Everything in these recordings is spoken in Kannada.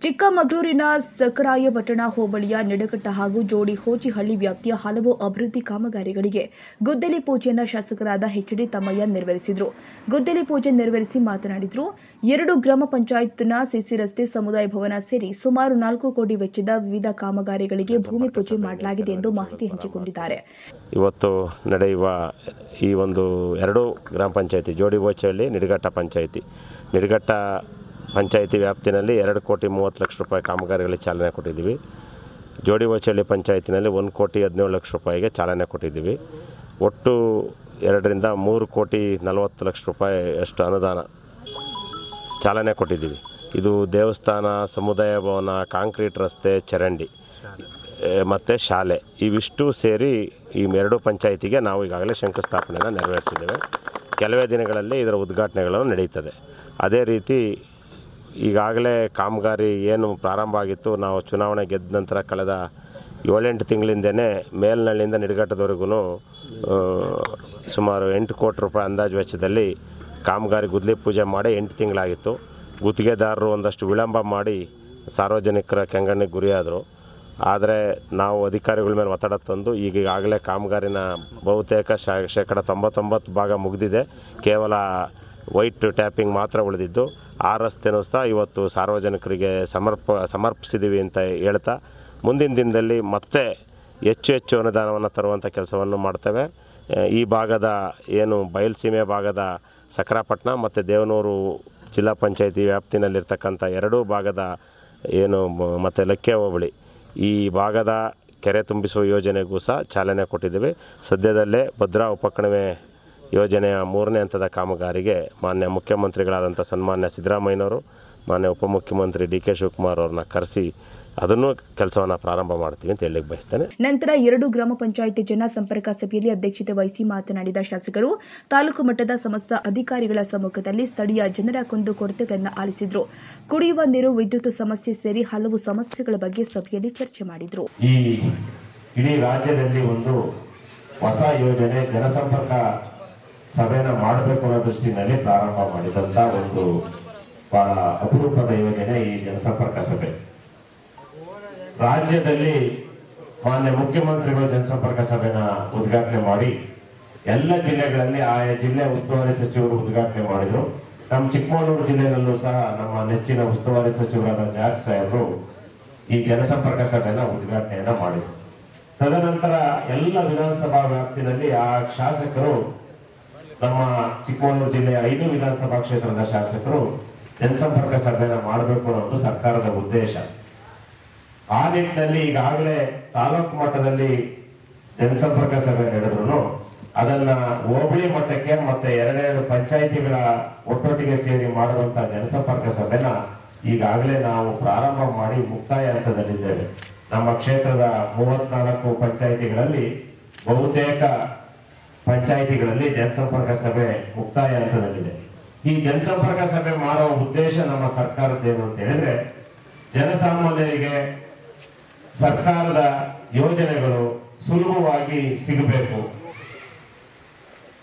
ಚಿಕ್ಕಮಗಳೂರಿನ ಸಕರಾಯಪಟ್ಟಣ ಹೋಬಳಿಯ ನಿಡಘಟ್ಟ ಹಾಗೂ ಜೋಡಿ ಹೋಚಿಹಳ್ಳಿ ವ್ಯಾಪ್ತಿಯ ಹಲವು ಅಭಿವೃದ್ಧಿ ಕಾಮಗಾರಿಗಳಿಗೆ ಗುದ್ದಲಿ ಪೂಜೆಯನ್ನು ಶಾಸಕರಾದ ಎಚ್.ಡಿ. ತಮ್ಮಯ್ಯ ನೆರವೇರಿಸಿದರು. ಗುದ್ದಲಿ ಪೂಜೆ ನೆರವೇರಿಸಿ ಮಾತನಾಡಿದರು. 2 ಗ್ರಾಮ ಪಂಚಾಯತ್ನ ಸಿಸಿ ರಸ್ತೆ, ಸಮುದಾಯ ಭವನ ಸೇರಿ ಸುಮಾರು 4 ಕೋಟಿ ವೆಚ್ಚದ ವಿವಿಧ ಕಾಮಗಾರಿಗಳಿಗೆ ಭೂಮಿ ಪೂಜೆ ಮಾಡಲಾಗಿದೆ ಎಂದು ಮಾಹಿತಿ ಹಂಚಿಕೊಂಡಿದ್ದಾರೆ. ಇವತ್ತು ನಡೆಯುವ ಈ ಒಂದು 2 ಗ್ರಾಮ ಪಂಚಾಯತಿ ಜೋಡಿ ಹೋಚಿಹಳ್ಳಿ, ನಿಡಘಟ್ಟ ಪಂಚಾಯಿತಿ ವ್ಯಾಪ್ತಿನಲ್ಲಿ 2 ಕೋಟಿ 30 ಲಕ್ಷ ರೂಪಾಯಿ ಕಾಮಗಾರಿಗಳಿಗೆ ಚಾಲನೆ ಕೊಟ್ಟಿದ್ದೀವಿ. ಜೋಡಿ ಹೋಚಿಹಳ್ಳಿ ಪಂಚಾಯತಿನಲ್ಲಿ 1 ಕೋಟಿ 17 ಲಕ್ಷ ರೂಪಾಯಿಗೆ ಚಾಲನೆ ಕೊಟ್ಟಿದ್ದೀವಿ. ಒಟ್ಟು 2 ರಿಂದ 3 ಕೋಟಿ 40 ಲಕ್ಷ ರೂಪಾಯಿ ಅಷ್ಟು ಅನುದಾನ ಚಾಲನೆ ಕೊಟ್ಟಿದ್ದೀವಿ. ಇದು ದೇವಸ್ಥಾನ, ಸಮುದಾಯ ಭವನ, ಕಾಂಕ್ರೀಟ್ ರಸ್ತೆ, ಚರಂಡಿ ಮತ್ತು ಶಾಲೆ ಇವಿಷ್ಟು ಸೇರಿ ಈ 2 ಪಂಚಾಯಿತಿಗೆ ನಾವು ಈಗಾಗಲೇ ಶಂಕುಸ್ಥಾಪನೆಯನ್ನು ನೆರವೇರಿಸಿದ್ದೇವೆ. ಕೆಲವೇ ದಿನಗಳಲ್ಲಿ ಇದರ ಉದ್ಘಾಟನೆಗಳು ನಡೆಯುತ್ತದೆ. ಅದೇ ರೀತಿ ಈಗಾಗಲೇ ಕಾಮಗಾರಿ ಏನು ಪ್ರಾರಂಭ ಆಗಿತ್ತು, ನಾವು ಚುನಾವಣೆ ಗೆದ್ದ ನಂತರ ಕಳೆದ 7-8 ತಿಂಗಳಿಂದನೇ ಮೇಲ್ನಳ್ಳಿಯಿಂದ ನಿಡಘಟ್ಟದವರೆಗೂ ಸುಮಾರು 8 ಕೋಟಿ ರೂಪಾಯಿ ಅಂದಾಜು ವೆಚ್ಚದಲ್ಲಿ ಕಾಮಗಾರಿ ಗುದ್ದಲಿ ಪೂಜೆ ಮಾಡಿ 8 ತಿಂಗಳಾಗಿತ್ತು. ಗುತ್ತಿಗೆದಾರರು ಒಂದಷ್ಟು ವಿಳಂಬ ಮಾಡಿ ಸಾರ್ವಜನಿಕರ ಕೆಂಗಣ್ಣಿಗೆ ಗುರಿಯಾದರು. ಆದರೆ ನಾವು ಅಧಿಕಾರಿಗಳ ಮೇಲೆ ಒತ್ತಡ ತಂದು ಈಗಾಗಲೇ ಕಾಮಗಾರಿನ ಬಹುತೇಕ ಶೇಕಡ 99 ಭಾಗ ಮುಗಿದಿದೆ. ಕೇವಲ ವೈಟ್ ಟ್ಯಾಪಿಂಗ್ ಮಾತ್ರ ಉಳಿದಿದ್ದು, ಆ ರಸ್ತೆನೂ ಸಹ ಇವತ್ತು ಸಾರ್ವಜನಿಕರಿಗೆ ಸಮರ್ಪಿಸಿದ್ದೀವಿ ಅಂತ ಹೇಳ್ತಾ, ಮುಂದಿನ ದಿನದಲ್ಲಿ ಮತ್ತೆ ಹೆಚ್ಚು ಅನುದಾನವನ್ನು ತರುವಂಥ ಕೆಲಸವನ್ನು ಮಾಡ್ತೇವೆ. ಈ ಭಾಗದ ಏನು ಬಯಲುಸೀಮೆ ಭಾಗದ ಸಕರಾಪಟ್ಟಣ ಮತ್ತು ದೇವನೂರು ಜಿಲ್ಲಾ ಪಂಚಾಯಿತಿ ವ್ಯಾಪ್ತಿನಲ್ಲಿರ್ತಕ್ಕಂಥ 2 ಭಾಗದ ಏನು ಮತ್ತು ಲಕ್ಕೆ ಹೋಬಳಿ ಈ ಭಾಗದ ಕೆರೆ ತುಂಬಿಸುವ ಯೋಜನೆಗೂ ಸಹ ಚಾಲನೆ ಕೊಟ್ಟಿದ್ದೀವಿ. ಸದ್ಯದಲ್ಲೇ ಭದ್ರಾ ಉಪಕಣಿವೆ ಯೋಜನೆಯ 3ನೇ ಹಂತದ ಕಾಮಗಾರಿಗೆ ಮಾನ್ಯ ಮುಖ್ಯಮಂತ್ರಿಗಳಾದಂಥ ಸನ್ಮಾನ್ಯ ಸಿದ್ದರಾಮಯ್ಯನವರು, ಮಾನ್ಯ ಉಪಮುಖ್ಯಮಂತ್ರಿ ಡಿ.ಕೆ. ಶಿವಕುಮಾರ್ ಅವ್ರನ್ನ ಕರೆಸಿ ಅದನ್ನು ಕೆಲಸವನ್ನು ಪ್ರಾರಂಭ ಮಾಡ್ತೀವಿ ಅಂತ ಹೇಳಲಿಕ್ಕೆ ಬಯಸ್ತೇನೆ. ನಂತರ 2 ಗ್ರಾಮ ಪಂಚಾಯಿತಿ ಜನಸಂಪರ್ಕ ಸಭೆಯಲ್ಲಿ ಅಧ್ಯಕ್ಷತೆ ವಹಿಸಿ ಮಾತನಾಡಿದ ಶಾಸಕರು, ತಾಲೂಕು ಮಟ್ಟದ ಸಮಸ್ತ ಅಧಿಕಾರಿಗಳ ಸಮ್ಮುಖದಲ್ಲಿ ಸ್ಥಳೀಯ ಜನರ ಕುಂದುಕೊರತೆಗಳನ್ನು ಆಲಿಸಿದರು. ಕುಡಿಯುವ ನೀರು, ವಿದ್ಯುತ್ ಸಮಸ್ಯೆ ಸೇರಿ ಹಲವು ಸಮಸ್ಯೆಗಳ ಬಗ್ಗೆ ಸಭೆಯಲ್ಲಿ ಚರ್ಚೆ ಮಾಡಿದರು. ಈ ಇಡೀ ರಾಜ್ಯದಲ್ಲಿ ಒಂದು ಹೊಸ ಯೋಜನೆ ಜನಸಂಪರ್ಕ ಸಭೆನ ಮಾಡಬೇಕು ಅನ್ನೋ ದೃಷ್ಟಿನಲ್ಲಿ ಪ್ರಾರಂಭ ಮಾಡಿದಂತ ಒಂದು ಬಹಳ ಅಪರೂಪದ ಯೋಜನೆ ಈ ಜನಸಂಪರ್ಕ ಸಭೆ. ರಾಜ್ಯದಲ್ಲಿ ಮಾನ್ಯ ಮುಖ್ಯಮಂತ್ರಿಗಳು ಜನಸಂಪರ್ಕ ಸಭೆನ ಉದ್ಘಾಟನೆ ಮಾಡಿ ಎಲ್ಲ ಜಿಲ್ಲೆಗಳಲ್ಲಿ ಆಯಾ ಜಿಲ್ಲೆ ಉಸ್ತುವಾರಿ ಸಚಿವರು ಉದ್ಘಾಟನೆ ಮಾಡಿದ್ರು. ನಮ್ಮ ಚಿಕ್ಕಮಗಳೂರು ಜಿಲ್ಲೆಯಲ್ಲೂ ಸಹ ನಮ್ಮ ನೆಚ್ಚಿನ ಉಸ್ತುವಾರಿ ಸಚಿವರಾದ ಜಾರ್ಜ್ ಸಾಹೇಬರು ಈ ಜನಸಂಪರ್ಕ ಸಭೆನ ಉದ್ಘಾಟನೆಯನ್ನ ಮಾಡಿದ್ರು. ತದನಂತರ ಎಲ್ಲ ವಿಧಾನಸಭಾ ವ್ಯಾಪ್ತಿನಲ್ಲಿ ಆ ಶಾಸಕರು, ನಮ್ಮ ಚಿಕ್ಕಮಗಳೂರು ಜಿಲ್ಲೆಯ 5 ವಿಧಾನಸಭಾ ಕ್ಷೇತ್ರದ ಶಾಸಕರು ಜನಸಂಪರ್ಕ ಸಭೆನ ಮಾಡಬೇಕು ಅನ್ನೋದು ಸರ್ಕಾರದ ಉದ್ದೇಶ. ಆ ನಿಟ್ಟಿನಲ್ಲಿ ಈಗಾಗಲೇ ತಾಲೂಕು ಮಟ್ಟದಲ್ಲಿ ಜನಸಂಪರ್ಕ ಸಭೆ ನಡೆದ್ರು ಅದನ್ನ ಹೋಬಳಿ ಮಟ್ಟಕ್ಕೆ ಮತ್ತೆ 2 ಪಂಚಾಯಿತಿಗಳ ಒಟ್ಟೊಟ್ಟಿಗೆ ಸೇರಿ ಮಾಡುವಂತಹ ಜನಸಂಪರ್ಕ ಸಭೆನ ಈಗಾಗಲೇ ನಾವು ಪ್ರಾರಂಭ ಮಾಡಿ ಮುಕ್ತಾಯ ಹಂತದಲ್ಲಿದ್ದೇವೆ. ನಮ್ಮ ಕ್ಷೇತ್ರದ 34 ಪಂಚಾಯಿತಿಗಳಲ್ಲಿ ಬಹುತೇಕ ಪಂಚಾಯಿತಿಗಳಲ್ಲಿ ಜನಸಂಪರ್ಕ ಸಭೆ ಮುಕ್ತಾಯ ಹಂತದಲ್ಲಿದೆ. ಈ ಜನಸಂಪರ್ಕ ಸಭೆ ಮಾಡುವ ಉದ್ದೇಶ ನಮ್ಮ ಸರ್ಕಾರದ್ದೇನು ಅಂತ ಹೇಳಿದ್ರೆ, ಜನಸಾಮಾನ್ಯರಿಗೆ ಸರ್ಕಾರದ ಯೋಜನೆಗಳು ಸುಲಭವಾಗಿ ಸಿಗಬೇಕು.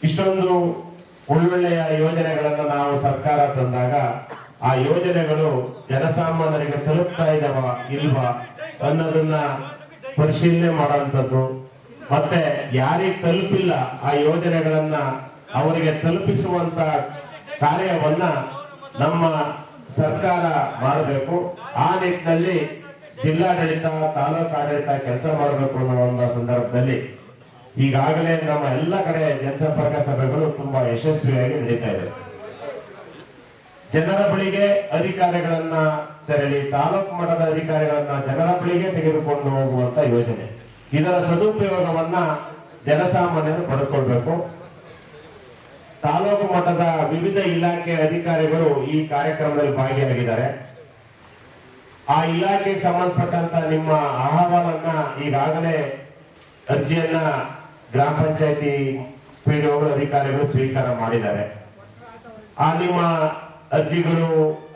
ಇಷ್ಟೊಂದು ಒಳ್ಳೊಳ್ಳೆಯ ಯೋಜನೆಗಳನ್ನು ನಾವು ಸರ್ಕಾರ ತಂದಾಗ ಆ ಯೋಜನೆಗಳು ಜನಸಾಮಾನ್ಯರಿಗೆ ತಲುಪ್ತಾ ಇದ್ದಾವ ಇಲ್ವಾ ಅನ್ನೋದನ್ನ ಪರಿಶೀಲನೆ ಮಾಡುವಂಥದ್ದು, ಮತ್ತೆ ಯಾರಿಗೆ ತಲುಪಿಲ್ಲ ಆ ಯೋಜನೆಗಳನ್ನ ಅವರಿಗೆ ತಲುಪಿಸುವಂತ ಕಾರ್ಯವನ್ನ ನಮ್ಮ ಸರ್ಕಾರ ಮಾಡಬೇಕು. ಆ ನಿಟ್ಟಿನಲ್ಲಿ ಜಿಲ್ಲಾಡಳಿತ, ತಾಲೂಕು ಆಡಳಿತ ಕೆಲಸ ಮಾಡಬೇಕು ಅನ್ನೋ ಒಂದು ಸಂದರ್ಭದಲ್ಲಿ ಈಗಾಗಲೇ ನಮ್ಮ ಎಲ್ಲ ಕಡೆ ಜನಸಂಪರ್ಕ ಸಭೆಗಳು ತುಂಬಾ ಯಶಸ್ವಿಯಾಗಿ ನಡೀತಾ ಇದೆ. ಜನರ ಬಳಿಗೆ ಅಧಿಕಾರಿಗಳನ್ನ ತೆರಳಿ, ತಾಲೂಕು ಮಟ್ಟದ ಅಧಿಕಾರಿಗಳನ್ನ ಜನರ ಬಳಿಗೆ ತೆಗೆದುಕೊಂಡು ಹೋಗುವಂತ ಯೋಜನೆ. ಇದರ ಸದುಪಯೋಗವನ್ನ ಜನಸಾಮಾನ್ಯರು ಪಡೆದುಕೊಳ್ಬೇಕು. ತಾಲೂಕು ಮಟ್ಟದ ವಿವಿಧ ಇಲಾಖೆ ಅಧಿಕಾರಿಗಳು ಈ ಕಾರ್ಯಕ್ರಮದಲ್ಲಿ ಭಾಗಿಯಾಗಿದ್ದಾರೆ. ಆ ಇಲಾಖೆಗೆ ಸಂಬಂಧಪಟ್ಟಂತ ನಿಮ್ಮ ಅಹವಾಲನ್ನ ಈಗಾಗಲೇ ಅರ್ಜಿಯನ್ನ ಗ್ರಾಮ ಪಂಚಾಯತಿ ಪಿಡಿಒಗಳು ಅಧಿಕಾರಿಗಳು ಸ್ವೀಕಾರ ಮಾಡಿದ್ದಾರೆ. ಆ ನಿಮ್ಮ ಅರ್ಜಿಗಳು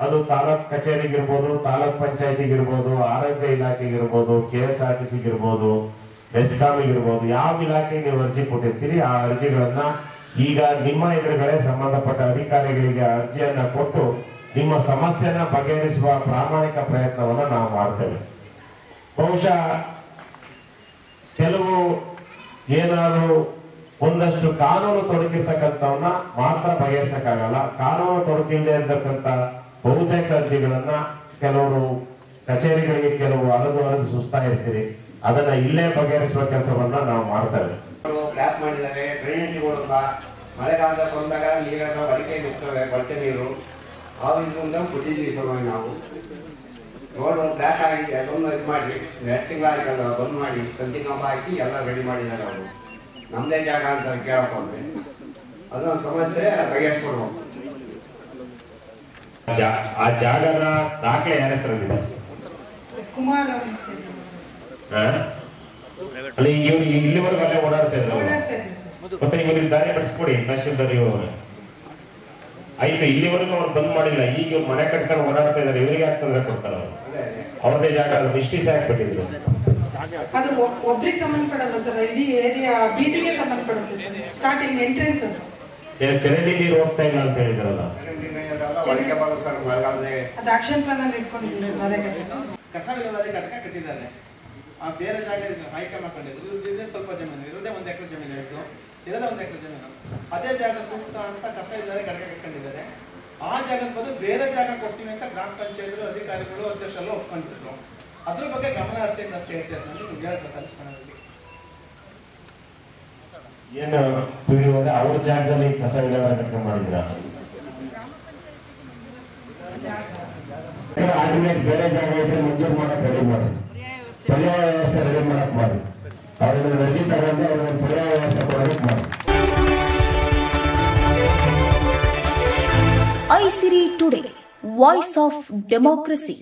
ಅದು ತಾಲೂಕ್ ಕಚೇರಿಗಿರ್ಬೋದು, ತಾಲೂಕ್ ಪಂಚಾಯತಿಗಿರ್ಬೋದು, ಆರೋಗ್ಯ ಇಲಾಖೆಗಿರ್ಬೋದು, KSRTCಗಿರ್ಬೋದು, ಬೆಸ್ಕಾಮಿಗಿರ್ಬೋದು, ಯಾವ ಇಲಾಖೆಗೆ ನೀವು ಅರ್ಜಿ ಕೊಟ್ಟಿರ್ತೀರಿ ಆ ಅರ್ಜಿಗಳನ್ನ ಈಗ ನಿಮ್ಮ ಎದುರುಗಡೆ ಸಂಬಂಧಪಟ್ಟ ಅಧಿಕಾರಿಗಳಿಗೆ ಅರ್ಜಿಯನ್ನ ಕೊಟ್ಟು ನಿಮ್ಮ ಸಮಸ್ಯೆನ ಬಗೆಹರಿಸುವ ಪ್ರಾಮಾಣಿಕ ಪ್ರಯತ್ನವನ್ನು ನಾವು ಮಾಡ್ತೇವೆ. ಬಹುಶಃ ಕೆಲವು ಏನಾದರೂ ಒಂದಷ್ಟು ಕಾನೂನು ತೊಡಗಿರ್ತಕ್ಕಂಥವನ್ನ ಮಾತ್ರ ಬಗೆಹರಿಸಕ್ಕಾಗಲ್ಲ. ಕಾನೂನು ತೊಡಗಿಲ್ಲದೆ ಇರ್ತಕ್ಕಂಥ ಬಹುತೇಕ ಅರ್ಜಿಗಳನ್ನ ಕೆಲವರು ಕಚೇರಿಗಳಿಗೆ ಕೆಲವು ಅರದು ಸುಸ್ತಾಗಿರ್ತೀರಿ, ಅದನ್ನ ಇಲ್ಲೇ ಬಗೆಹರಿಸುವ ಕೆಲಸವನ್ನ ನಾವು ಮಾಡ್ತೇವೆ. ಬ್ಲಾಕ್ ಮಾಡಿದ್ದಾರೆ, ಡ್ರೈನೇಜ್ಗಳಿಲ್ಲ, ಮಳೆಗಾಲದಲ್ಲಿ ಬಂದಾಗ ನೀರನ್ನು ಬಳಕೆ ಇರ್ತವೆ, ಬಳಕೆ ನೀರು ಆವಿಂದ ಕೊಟ್ಟಿದ್ದೀವಿ ಸಲುವಾಗಿ ನಾವು ರೋಡು ಬ್ಲಾಕ್ ಆಗಿದೆ, ಅದೊಂದು ಇದು ಮಾಡಿ 2 ತಿಂಗಳಾಗಿಲ್ಲ ಬಂದ್ ಮಾಡಿ ಸಂಚಿನ ಹಬ್ಬ ಹಾಕಿ ಎಲ್ಲ ರೆಡಿ ಮಾಡಿದ್ದಾರೆ. ಅವರು ನಮ್ಮದೇ ಜಾಗ ಅಂತ ಕೇಳಪ್ಪ ಅಂದ್ರೆ ಅದೊಂದು ಸಮಸ್ಯೆ ಬಗೆಹರಿಸ್ಕೊಡ್ಬೇಕು. ಆ ಜಾಗದ ದಾಖಲೆ ಯಾರ ಹೆಸರಿದೆ? ಕುಮಾರ್ ಅಲ್ಲಿ ಇವ್ರು ಇಲ್ಲಿವರೆಗೂ ಅಲ್ಲೇ ಓಡಾಡ್ತಾ ಇದ್ರು. ಮತ್ತೆ ಇವ್ರಿಗೆ ದಾರಿ ಬಿಡಿಸ್ಕೊಡಿ ತಹಶೀಲ್ದಾರ್ ಇವರು. ಆಯ್ತು, ಇಲ್ಲಿವರೆಗೂ ಅವ್ರು ಬಂದ್ ಮಾಡಿಲ್ಲ, ಈಗ ಮನೆ ಕಟ್ಕೊಂಡು ಓಡಾಡ್ತಾ ಇದಾರೆ. ಇವರಿಗೆ ಆಗ್ತಂದ್ರೆ ಕೊಡ್ತಾರೆ ಅವರು, ಅವ್ರದೇ ಜಾಗ. ಅದು ಮಿಸ್ಟೀಸ್ ಹಾಕ್ಬಿಟ್ಟಿದ್ರು. ಅದು ಒಬ್ರಿಗೆ ಸಂಬಂಧಪಡಲ್ಲ ಸರ್, ಇಡೀ ಏರಿಯಾ ಬೀದಿಗೆ ಸಂಬಂಧಪಡುತ್ತೆ ಸರ್. ಸ್ಟಾರ್ಟಿಂಗ್ ಎಂಟ್ರೆನ್ಸ್ ಅದು ಚರಂಡಿ ನೀರು ಹೋಗ್ತಾ ಇಲ್ಲ ಅಂತ ಹೇಳಿದ್ರಲ್ಲ, ಅದು ಆಕ್ಷನ್ ಪ್ಲಾನ್ ಅಲ್ಲಿ ಇಟ್ಕೊಂಡಿದ್ದೀವಿ. ಕಸ ವಿಲೇವಾರಿ ಘಟಕ ಕಟ್ಟಿದ್ದಾರೆ. ಆ ಬೇರೆ ಜಾಗ ಆಯ್ಕೆ ಮಾಡ್ಕೊಂಡಿದ್ರು. ಇಲ್ಲದಿದ್ರೆ ಸ್ವಲ್ಪ ಜಮೀನು ಇರೋದೇ 1 ಎಕರೆ ಜಮೀನು ಇತ್ತು, ಇರೋದೇ 1 ಎಕರೆ ಜಮೀನು. ಅದೇ ಜಾಗ ಸೂಕ್ತ ಅಂತ ಕಸ ವಿಲೇವಾರಿ ಘಟಕ ಕಟ್ಕೊಂಡಿದ್ದಾರೆ. ಆ ಜಾಗದ ಬದಲು ಬೇರೆ ಜಾಗ ಕೊಡ್ತೀವಿ ಅಂತ ಗ್ರಾಮ ಪಂಚಾಯತ್ ಅಧಿಕಾರಿಗಳು ಅಧ್ಯಕ್ಷರು ಒಪ್ಕೊಂಡಿದ್ರು. ಅದ್ರ ಬಗ್ಗೆ ಗಮನ ಹರಿಸಿ ಅಂತ ಹೇಳ್ತೇವೆ ಸರ್. ನೀವು ಹೇಳ್ಬೇಕು ಏನು ಅವ್ರ ಜಾಗದಲ್ಲಿ ಕಸ ವಿಲೇವಾರಿ ಘಟಕ ಮಾಡಿದ್ರ? ಆಲ್ಟರ್ನೇಟ್ ಬೇರೆ ಜಾಗ ಇದ್ರೆ ಮಂಜೂರು ಮಾಡಕ್ ರೆಡಿ ಮಾಡಿ, ಪರ್ಯಾಯ ವ್ಯವಸ್ಥೆ ರೆಡಿ ಮಾಡಕ್ ಮಾಡಿ, ಅವ್ರನ್ನ ರಜೆ ತಗೊಂಡು ಅವ್ರನ್ನ ಪರ್ಯಾಯ ವ್ಯವಸ್ಥೆ ಕೊಡೋದಕ್ಕೆ ಮಾಡಿ. ಐಸಿರಿ ಟುಡೇ, ವಾಯ್ಸ್ ಆಫ್ ಡೆಮೋಕ್ರಸಿ.